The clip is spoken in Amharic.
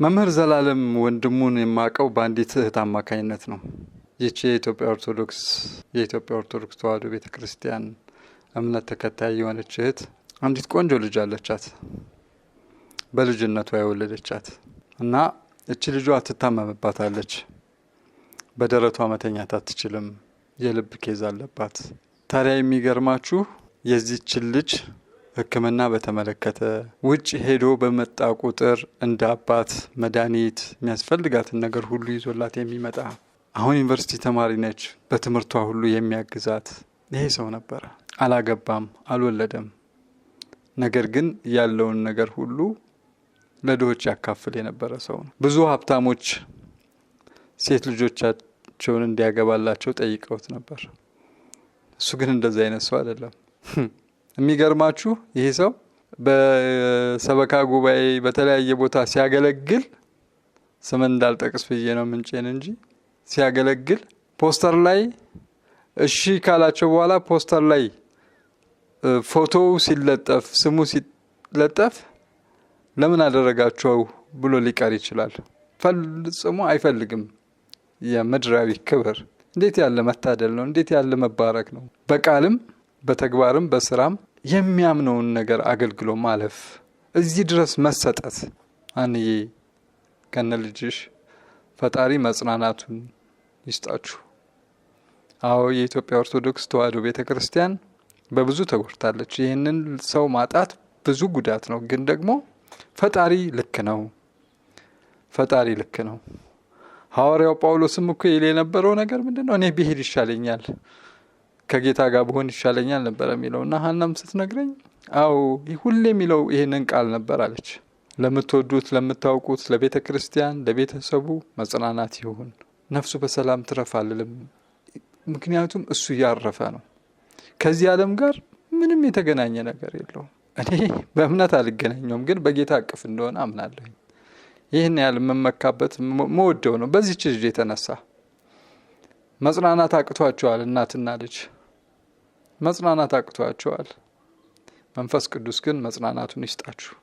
መምህር ዘላለም ወንድሙን የማቀው ባንዲት እህት አማካኝነት ነው። ይቺ የኢትዮጵያ ኦርቶዶክስ ተዋሕዶ ቤተክርስቲያን እምነት ተከታይ የሆነች እህት አንዲት ቆንጆ ልጅ አለቻት። በልጅነቷ የወለደቻት እና እቺ ልጇ ትታመምባታለች። በደረቷ መተኛት አትችልም። የልብ ኬዝ አለባት። ታዲያ የሚገርማችሁ የዚህች ልጅ ሕክምና በተመለከተ ውጭ ሄዶ በመጣ ቁጥር እንደ አባት መድኃኒት የሚያስፈልጋትን ነገር ሁሉ ይዞላት የሚመጣ አሁን ዩኒቨርሲቲ ተማሪ ነች። በትምህርቷ ሁሉ የሚያግዛት ይሄ ሰው ነበረ። አላገባም፣ አልወለደም። ነገር ግን ያለውን ነገር ሁሉ ለድሆች ያካፍል የነበረ ሰው ነው። ብዙ ሀብታሞች ሴት ልጆቻቸውን እንዲያገባላቸው ጠይቀውት ነበር። እሱ ግን እንደዛ አይነት ሰው አይደለም። የሚገርማችሁ ይሄ ሰው በሰበካ ጉባኤ በተለያየ ቦታ ሲያገለግል ስም እንዳልጠቅስ ብዬ ነው ምንጭን እንጂ ሲያገለግል ፖስተር ላይ እሺ ካላቸው በኋላ ፖስተር ላይ ፎቶው ሲለጠፍ ስሙ ሲለጠፍ ለምን አደረጋቸው ብሎ ሊቀር ይችላል። ፈጽሞ አይፈልግም። የምድራዊ ክብር እንዴት ያለ መታደል ነው! እንዴት ያለ መባረክ ነው! በቃልም በተግባርም በስራም የሚያምነውን ነገር አገልግሎ ማለፍ፣ እዚህ ድረስ መሰጠት። አንዬ ከነ ልጅሽ ፈጣሪ መጽናናቱን ይስጣችሁ። አዎ የኢትዮጵያ ኦርቶዶክስ ተዋሕዶ ቤተክርስቲያን በብዙ ተጎድታለች። ይህንን ሰው ማጣት ብዙ ጉዳት ነው። ግን ደግሞ ፈጣሪ ልክ ነው። ፈጣሪ ልክ ነው። ሐዋርያው ጳውሎስም እኮ ይል የነበረው ነገር ምንድነው? እኔ ብሄድ ይሻለኛል፣ ከጌታ ጋር ብሆን ይሻለኛል ነበር የሚለውና ሐናም ስትነግረኝ አዎ ሁሌ የሚለው ይሄንን ቃል ነበር አለች። ለምትወዱት ለምታውቁት ለቤተ ክርስቲያን ለቤተሰቡ መጽናናት ይሁን፣ ነፍሱ በሰላም ትረፍ አልልም። ምክንያቱም እሱ ያረፈ ነው። ከዚህ ዓለም ጋር ምንም የተገናኘ ነገር የለውም። እኔ በእምነት አልገናኘውም፣ ግን በጌታ እቅፍ እንደሆነ አምናለሁ። ይህን ያህል መመካበት መወደው ነው። በዚህች ልጅ የተነሳ መጽናናት አቅቷቸዋል። እናትና ልጅ መጽናናት አቅቷቸዋል። መንፈስ ቅዱስ ግን መጽናናቱን ይስጣችሁ።